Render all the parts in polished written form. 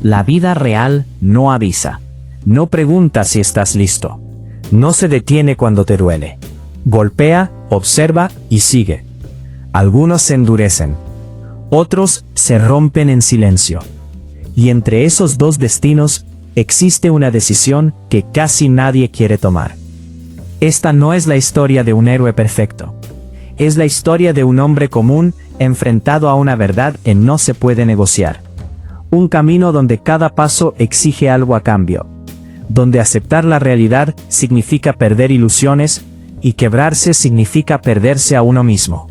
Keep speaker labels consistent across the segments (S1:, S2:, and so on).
S1: La vida real no avisa. No pregunta si estás listo. No se detiene cuando te duele. Golpea, observa y sigue. Algunos se endurecen. Otros se rompen en silencio. Y entre esos dos destinos existe una decisión que casi nadie quiere tomar. Esta no es la historia de un héroe perfecto. Es la historia de un hombre común enfrentado a una verdad que no se puede negociar. Un camino donde cada paso exige algo a cambio. Donde aceptar la realidad significa perder ilusiones y quebrarse significa perderse a uno mismo.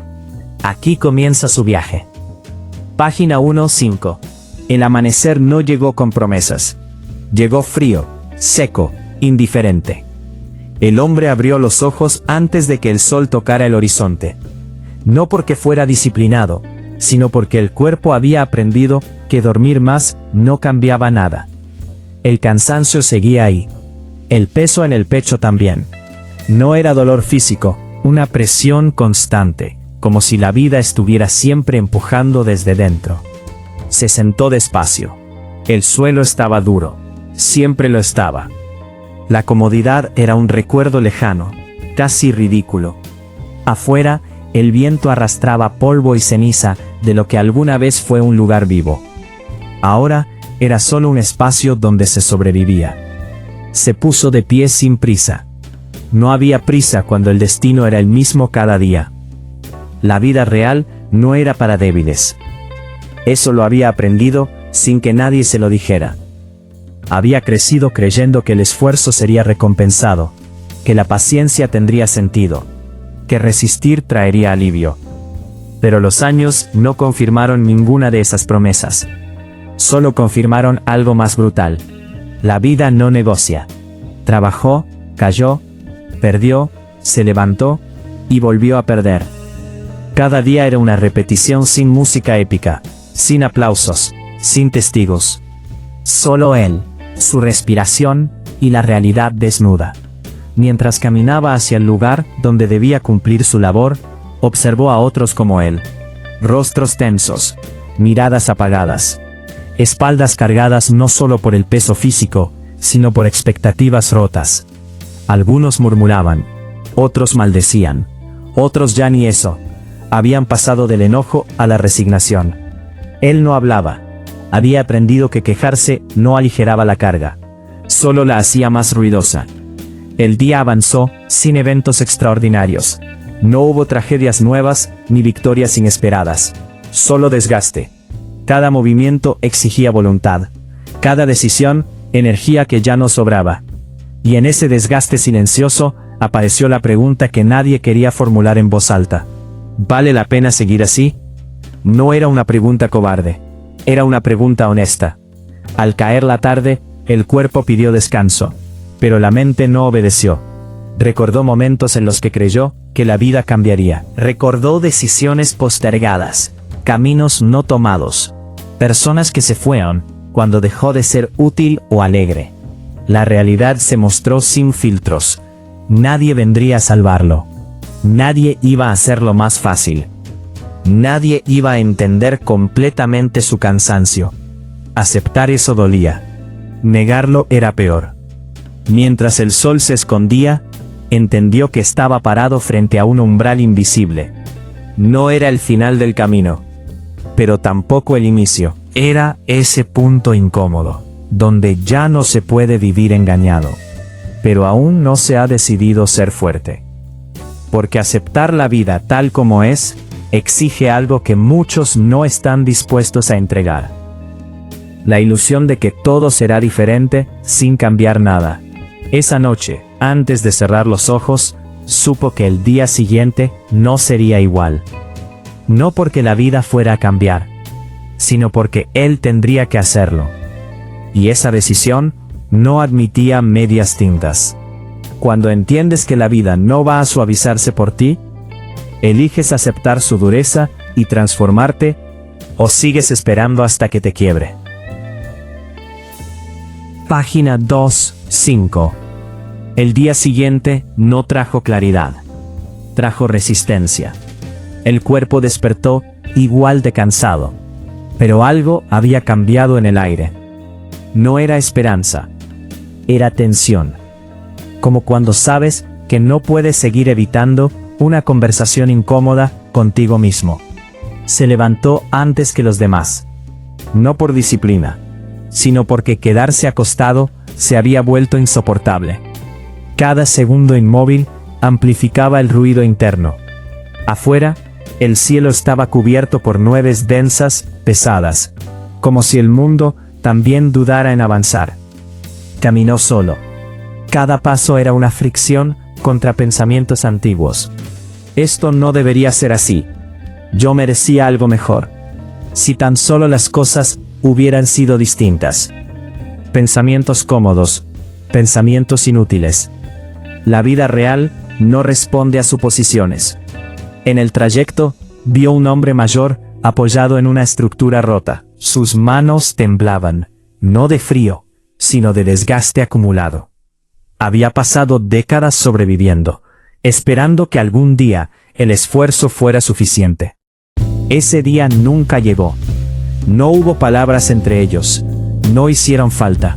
S1: Aquí comienza su viaje. Página 1-5. El amanecer no llegó con promesas. Llegó frío, seco, indiferente. El hombre abrió los ojos antes de que el sol tocara el horizonte. No porque fuera disciplinado, sino porque el cuerpo había aprendido que dormir más no cambiaba nada. El cansancio seguía ahí. El peso en el pecho también. No era dolor físico, una presión constante, como si la vida estuviera siempre empujando desde dentro. Se sentó despacio. El suelo estaba duro. Siempre lo estaba. La comodidad era un recuerdo lejano, casi ridículo. Afuera, el viento arrastraba polvo y ceniza de lo que alguna vez fue un lugar vivo. Ahora, era solo un espacio donde se sobrevivía. Se puso de pie sin prisa. No había prisa cuando el destino era el mismo cada día. La vida real no era para débiles. Eso lo había aprendido sin que nadie se lo dijera. Había crecido creyendo que el esfuerzo sería recompensado, que la paciencia tendría sentido, que resistir traería alivio. Pero los años no confirmaron ninguna de esas promesas. Solo confirmaron algo más brutal. La vida no negocia. Trabajó, cayó, perdió, se levantó y volvió a perder. Cada día era una repetición sin música épica, sin aplausos, sin testigos. Solo él, su respiración y la realidad desnuda. Mientras caminaba hacia el lugar donde debía cumplir su labor, observó a otros como él. Rostros tensos, miradas apagadas. Espaldas cargadas no solo por el peso físico, sino por expectativas rotas. Algunos murmuraban, otros maldecían, otros ya ni eso. Habían pasado del enojo a la resignación. Él no hablaba. Había aprendido que quejarse no aligeraba la carga, solo la hacía más ruidosa. El día avanzó, sin eventos extraordinarios. No hubo tragedias nuevas, ni victorias inesperadas. Solo desgaste. Cada movimiento exigía voluntad. Cada decisión, energía que ya no sobraba. Y en ese desgaste silencioso, apareció la pregunta que nadie quería formular en voz alta. ¿Vale la pena seguir así? No era una pregunta cobarde. Era una pregunta honesta. Al caer la tarde, el cuerpo pidió descanso. Pero la mente no obedeció. Recordó momentos en los que creyó que la vida cambiaría. Recordó decisiones postergadas, caminos no tomados, personas que se fueron cuando dejó de ser útil o alegre. La realidad se mostró sin filtros. Nadie vendría a salvarlo. Nadie iba a hacerlo más fácil. Nadie iba a entender completamente su cansancio. Aceptar eso dolía. Negarlo era peor. Mientras el sol se escondía, entendió que estaba parado frente a un umbral invisible. No era el final del camino, pero tampoco el inicio. Era ese punto incómodo, donde ya no se puede vivir engañado. Pero aún no se ha decidido ser fuerte. Porque aceptar la vida tal como es, exige algo que muchos no están dispuestos a entregar. La ilusión de que todo será diferente, sin cambiar nada. Esa noche, antes de cerrar los ojos, supo que el día siguiente no sería igual. No porque la vida fuera a cambiar, sino porque él tendría que hacerlo. Y esa decisión no admitía medias tintas. Cuando entiendes que la vida no va a suavizarse por ti, eliges aceptar su dureza y transformarte, o sigues esperando hasta que te quiebre. Página 2-5. El día siguiente no trajo claridad. Trajo resistencia. El cuerpo despertó igual de cansado. Pero algo había cambiado en el aire. no era esperanza. Era tensión. Como cuando sabes que no puedes seguir evitando una conversación incómoda contigo mismo. Se levantó antes que los demás. No por disciplina, sino porque quedarse acostado se había vuelto insoportable. Cada segundo inmóvil amplificaba el ruido interno. Afuera, el cielo estaba cubierto por nubes densas, pesadas, como si el mundo también dudara en avanzar. Caminó solo. Cada paso era una fricción contra pensamientos antiguos. Esto no debería ser así. Yo merecía algo mejor. Si tan solo las cosas hubieran sido distintas. Pensamientos cómodos, pensamientos inútiles. La vida real no responde a suposiciones. En el trayecto, vio un hombre mayor apoyado en una estructura rota. Sus manos temblaban, no de frío, sino de desgaste acumulado. Había pasado décadas sobreviviendo, esperando que algún día el esfuerzo fuera suficiente. Ese día nunca llegó. No hubo palabras entre ellos, no hicieron falta.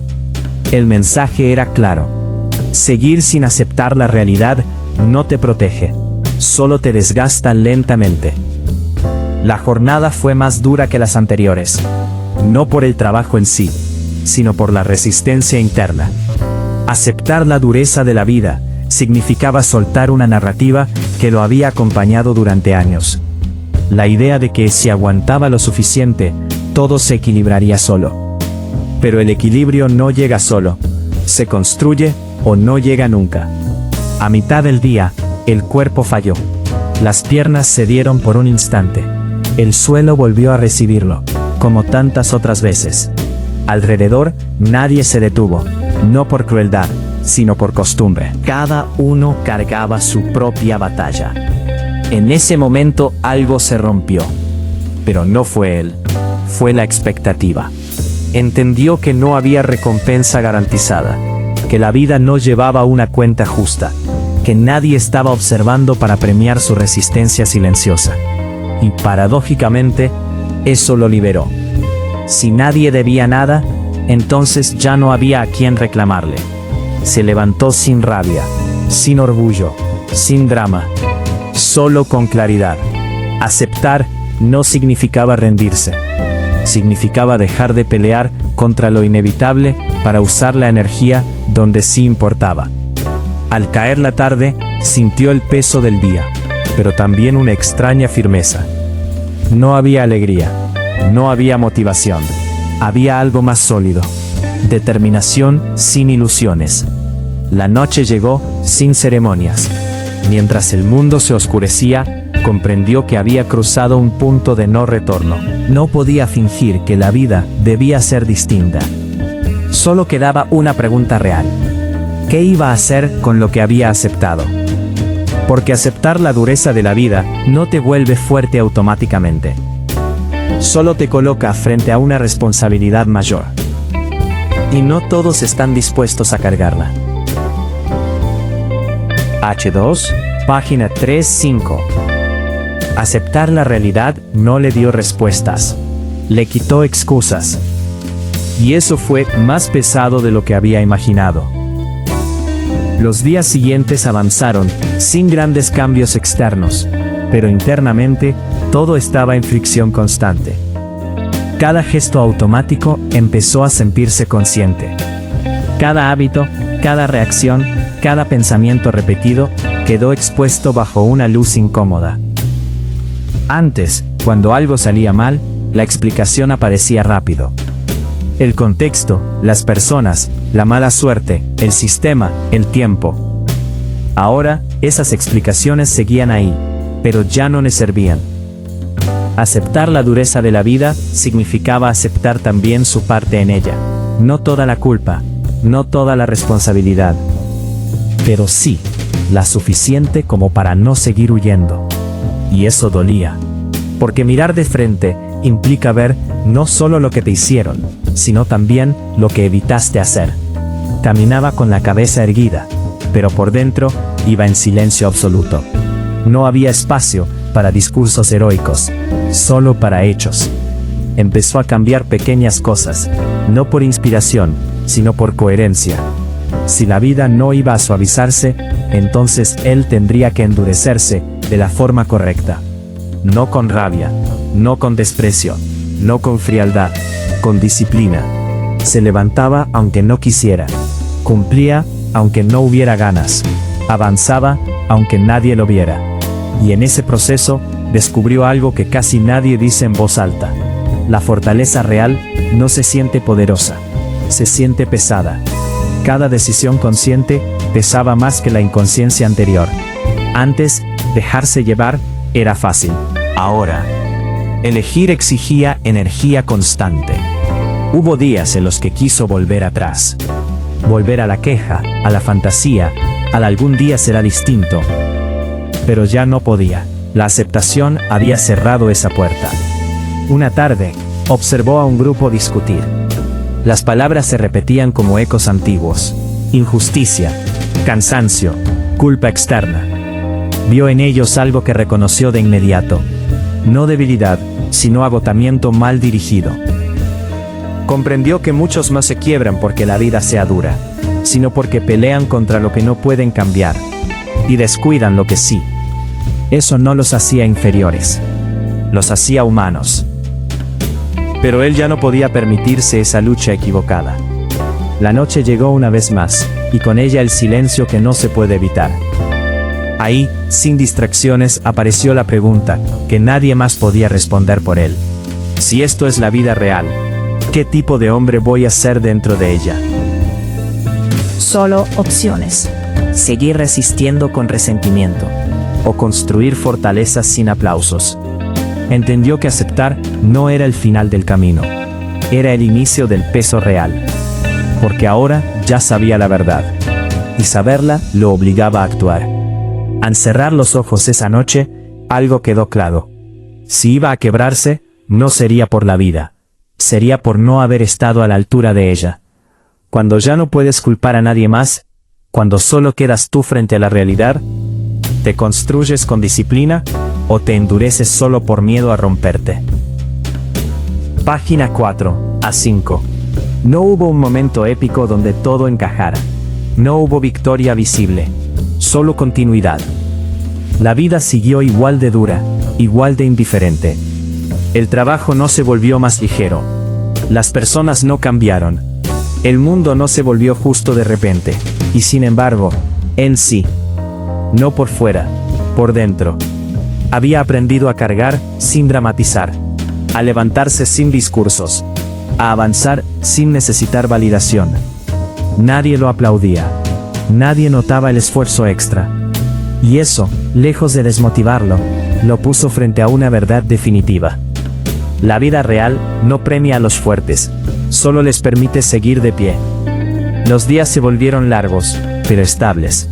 S1: El mensaje era claro. Seguir sin aceptar la realidad no te protege, solo te desgasta lentamente. La jornada fue más dura que las anteriores, no por el trabajo en sí, sino por la resistencia interna. Aceptar la dureza de la vida significaba soltar una narrativa que lo había acompañado durante años. La idea de que si aguantaba lo suficiente, todo se equilibraría solo. Pero el equilibrio no llega solo, se construye o no llega nunca. A mitad del día, el cuerpo falló. Las piernas cedieron por un instante. El suelo volvió a recibirlo, como tantas otras veces. Alrededor, nadie se detuvo, no por crueldad, sino por costumbre. Cada uno cargaba su propia batalla. En ese momento algo se rompió. Pero no fue él, fue la expectativa. Entendió que no había recompensa garantizada, que la vida no llevaba una cuenta justa, que nadie estaba observando para premiar su resistencia silenciosa. Y paradójicamente, eso lo liberó. Si nadie debía nada, entonces ya no había a quien reclamarle. Se levantó sin rabia, sin orgullo, sin drama, solo con claridad. Aceptar no significaba rendirse. Significaba dejar de pelear contra lo inevitable para usar la energía donde sí importaba. Al caer la tarde, sintió el peso del día, pero también una extraña firmeza. No había alegría, no había motivación, había algo más sólido. Determinación sin ilusiones. La noche llegó sin ceremonias. Mientras el mundo se oscurecía, comprendió que había cruzado un punto de no retorno. No podía fingir que la vida debía ser distinta. Solo quedaba una pregunta real. ¿Qué iba a hacer con lo que había aceptado? Porque aceptar la dureza de la vida no te vuelve fuerte automáticamente. Solo te coloca frente a una responsabilidad mayor. Y no todos están dispuestos a cargarla. H2, página 3-5. Aceptar la realidad no le dio respuestas. Le quitó excusas. Y eso fue más pesado de lo que había imaginado. Los días siguientes avanzaron, sin grandes cambios externos, pero internamente, todo estaba en fricción constante. Cada gesto automático empezó a sentirse consciente. Cada hábito, cada reacción, cada pensamiento repetido, quedó expuesto bajo una luz incómoda. Antes, cuando algo salía mal, la explicación aparecía rápido. El contexto, las personas, la mala suerte, el sistema, el tiempo. Ahora, esas explicaciones seguían ahí, pero ya no le servían. Aceptar la dureza de la vida significaba aceptar también su parte en ella. No toda la culpa, no toda la responsabilidad, pero sí, la suficiente como para no seguir huyendo. Y eso dolía. Porque mirar de frente implica ver no solo lo que te hicieron, sino también lo que evitaste hacer. Caminaba con la cabeza erguida, pero por dentro iba en silencio absoluto. No había espacio para discursos heroicos, solo para hechos. Empezó a cambiar pequeñas cosas, no por inspiración, sino por coherencia. Si la vida no iba a suavizarse, entonces él tendría que endurecerse de la forma correcta. No con rabia, no con desprecio, no con frialdad, con disciplina. Se levantaba aunque no quisiera, cumplía aunque no hubiera ganas, avanzaba aunque nadie lo viera. Y en ese proceso, descubrió algo que casi nadie dice en voz alta. La fortaleza real no se siente poderosa, se siente pesada. Cada decisión consciente pesaba más que la inconsciencia anterior. Antes, dejarse llevar era fácil. Ahora, elegir exigía energía constante. Hubo días en los que quiso volver atrás. Volver a la queja, a la fantasía, al algún día será distinto. Pero ya no podía. La aceptación había cerrado esa puerta. Una tarde, observó a un grupo discutir. Las palabras se repetían como ecos antiguos. Injusticia, cansancio, culpa externa. Vio en ellos algo que reconoció de inmediato. No debilidad, sino agotamiento mal dirigido. Comprendió que muchos no se quiebran porque la vida sea dura, sino porque pelean contra lo que no pueden cambiar, y descuidan lo que sí. Eso no los hacía inferiores, los hacía humanos. Pero él ya no podía permitirse esa lucha equivocada. La noche llegó una vez más, y con ella el silencio que no se puede evitar. Ahí, sin distracciones, apareció la pregunta, que nadie más podía responder por él. Si esto es la vida real, ¿qué tipo de hombre voy a ser dentro de ella?
S2: Solo opciones.
S1: Seguir resistiendo con resentimiento, o construir fortalezas sin aplausos. Entendió que aceptar no era el final del camino, era el inicio del peso real. Porque ahora ya sabía la verdad, y saberla lo obligaba a actuar. Al cerrar los ojos esa noche, algo quedó claro. Si iba a quebrarse, no sería por la vida, sería por no haber estado a la altura de ella. Cuando ya no puedes culpar a nadie más, cuando solo quedas tú frente a la realidad, ¿te construyes con disciplina o te endureces solo por miedo a romperte? Página 4 a 5. No hubo un momento épico donde todo encajara. No hubo victoria visible, solo continuidad. La vida siguió igual de dura, igual de indiferente. El trabajo no se volvió más ligero. Las personas no cambiaron. El mundo no se volvió justo de repente. Y sin embargo, él sí. No por fuera, por dentro. Había aprendido a cargar sin dramatizar, a levantarse sin discursos, a avanzar sin necesitar validación. Nadie lo aplaudía. Nadie notaba el esfuerzo extra. Y eso, lejos de desmotivarlo, lo puso frente a una verdad definitiva. La vida real no premia a los fuertes, solo les permite seguir de pie. Los días se volvieron largos, pero estables.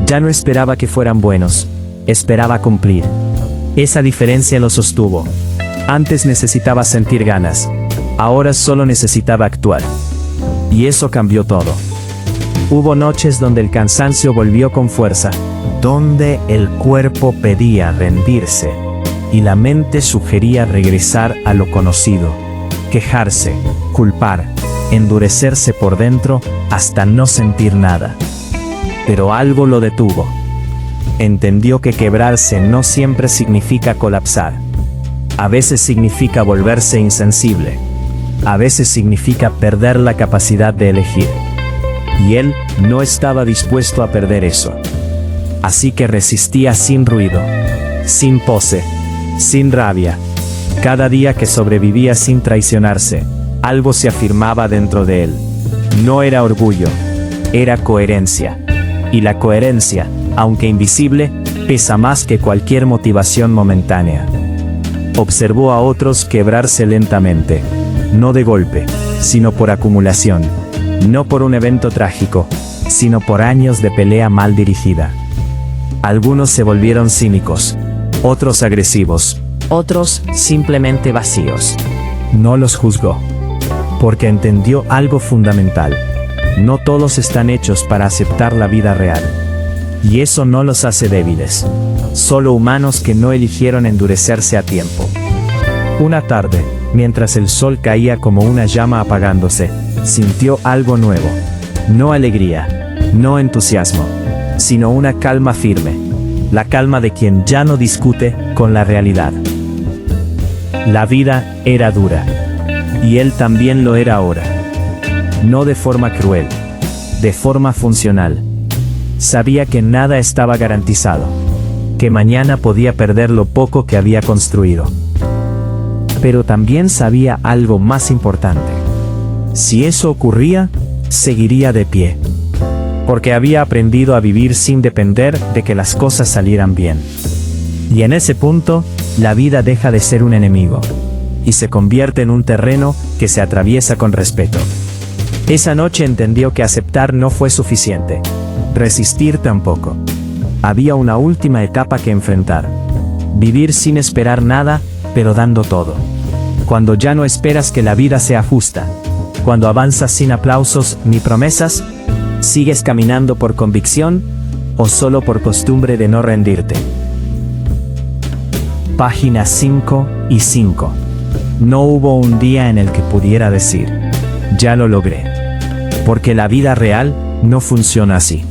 S1: Ya no esperaba que fueran buenos, esperaba cumplir. Esa diferencia lo sostuvo. Antes necesitaba sentir ganas, ahora solo necesitaba actuar. Y eso cambió todo. Hubo noches donde el cansancio volvió con fuerza, donde el cuerpo pedía rendirse, y la mente sugería regresar a lo conocido, quejarse, culpar, endurecerse por dentro hasta no sentir nada. Pero algo lo detuvo. Entendió que quebrarse no siempre significa colapsar. A veces significa volverse insensible. A veces significa perder la capacidad de elegir. Y él no estaba dispuesto a perder eso. Así que resistía sin ruido, sin pose, sin rabia. Cada día que sobrevivía sin traicionarse, algo se afirmaba dentro de él. No era orgullo, era coherencia. Y la coherencia, aunque invisible, pesa más que cualquier motivación momentánea. Observó a otros quebrarse lentamente, no de golpe, sino por acumulación. No por un evento trágico, sino por años de pelea mal dirigida. Algunos se volvieron cínicos, otros agresivos, otros simplemente vacíos. No los juzgó, porque entendió algo fundamental. No todos están hechos para aceptar la vida real. Y eso no los hace débiles, solo humanos que no eligieron endurecerse a tiempo. Una tarde, Mientras el sol caía como una llama apagándose, sintió algo nuevo. No alegría, no entusiasmo, sino una calma firme. La calma de quien ya no discute con la realidad. La vida era dura. Y él también lo era ahora. No de forma cruel, de forma funcional. Sabía que nada estaba garantizado, que mañana podía perder lo poco que había construido. Pero también sabía algo más importante. Si eso ocurría, seguiría de pie. Porque había aprendido a vivir sin depender de que las cosas salieran bien. Y en ese punto, la vida deja de ser un enemigo, y se convierte en un terreno que se atraviesa con respeto. Esa noche entendió que aceptar no fue suficiente. Resistir tampoco. Había una última etapa que enfrentar. Vivir sin esperar nada, pero dando todo. Cuando ya no esperas que la vida sea justa. Cuando avanzas sin aplausos ni promesas. ¿Sigues caminando por convicción o solo por costumbre de no rendirte? Páginas 5 y 5. No hubo un día en el que pudiera decir, ya lo logré. Porque la vida real no funciona así.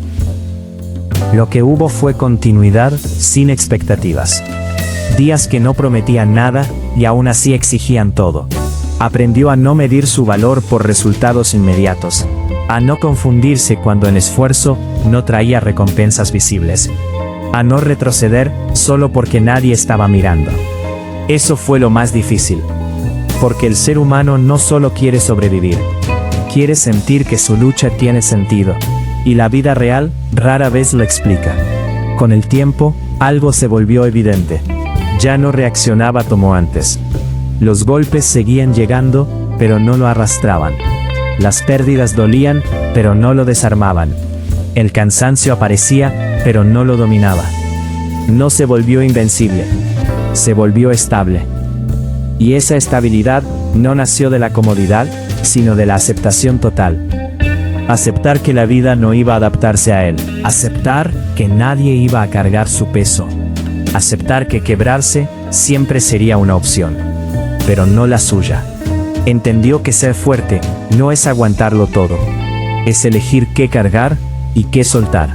S1: Lo que hubo fue continuidad sin expectativas. Días que no prometían nada y aún así exigían todo. Aprendió a no medir su valor por resultados inmediatos. A no confundirse cuando el esfuerzo no traía recompensas visibles. A no retroceder solo porque nadie estaba mirando. Eso fue lo más difícil. Porque el ser humano no solo quiere sobrevivir. Quiere sentir que su lucha tiene sentido. Y la vida real rara vez lo explica. Con el tiempo, algo se volvió evidente. Ya no reaccionaba como antes. Los golpes seguían llegando, pero no lo arrastraban. Las pérdidas dolían, pero no lo desarmaban. El cansancio aparecía, pero no lo dominaba. No se volvió invencible. Se volvió estable. Y esa estabilidad no nació de la comodidad, sino de la aceptación total. Aceptar que la vida no iba a adaptarse a él. Aceptar que nadie iba a cargar su peso. Aceptar que quebrarse siempre sería una opción. Pero no la suya. Entendió que ser fuerte no es aguantarlo todo. Es elegir qué cargar y qué soltar.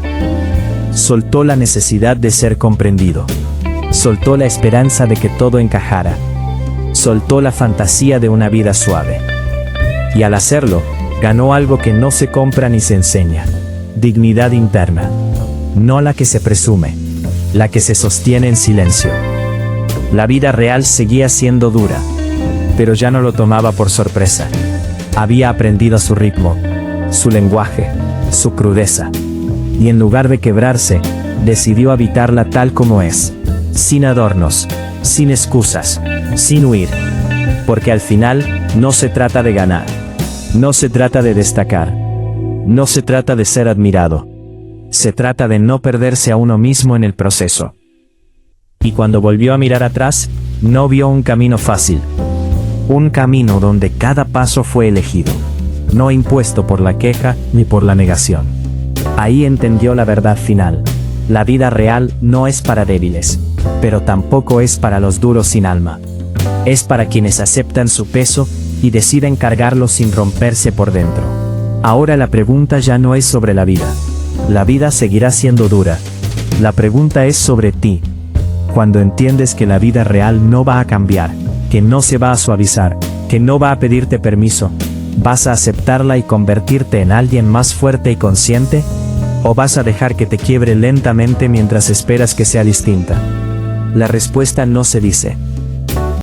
S1: Soltó la necesidad de ser comprendido. Soltó la esperanza de que todo encajara. Soltó la fantasía de una vida suave. Y al hacerlo, ganó algo que no se compra ni se enseña. Dignidad interna. No la que se presume. La que se sostiene en silencio. La vida real seguía siendo dura. Pero ya no lo tomaba por sorpresa. Había aprendido su ritmo, su lenguaje, su crudeza. Y en lugar de quebrarse, decidió habitarla tal como es. Sin adornos, sin excusas, sin huir. Porque al final, no se trata de ganar. No se trata de destacar. No se trata de ser admirado. Se trata de no perderse a uno mismo en el proceso. Y cuando volvió a mirar atrás, no vio un camino fácil. Un camino donde cada paso fue elegido, no impuesto por la queja ni por la negación. Ahí entendió la verdad final. La vida real no es para débiles, pero tampoco es para los duros sin alma. Es para quienes aceptan su peso y deciden cargarlo sin romperse por dentro. Ahora la pregunta ya no es sobre la vida. La vida seguirá siendo dura. La pregunta es sobre ti. Cuando entiendes que la vida real no va a cambiar, que no se va a suavizar, que no va a pedirte permiso, ¿vas a aceptarla y convertirte en alguien más fuerte y consciente? ¿O vas a dejar que te quiebre lentamente mientras esperas que sea distinta? La respuesta no se dice.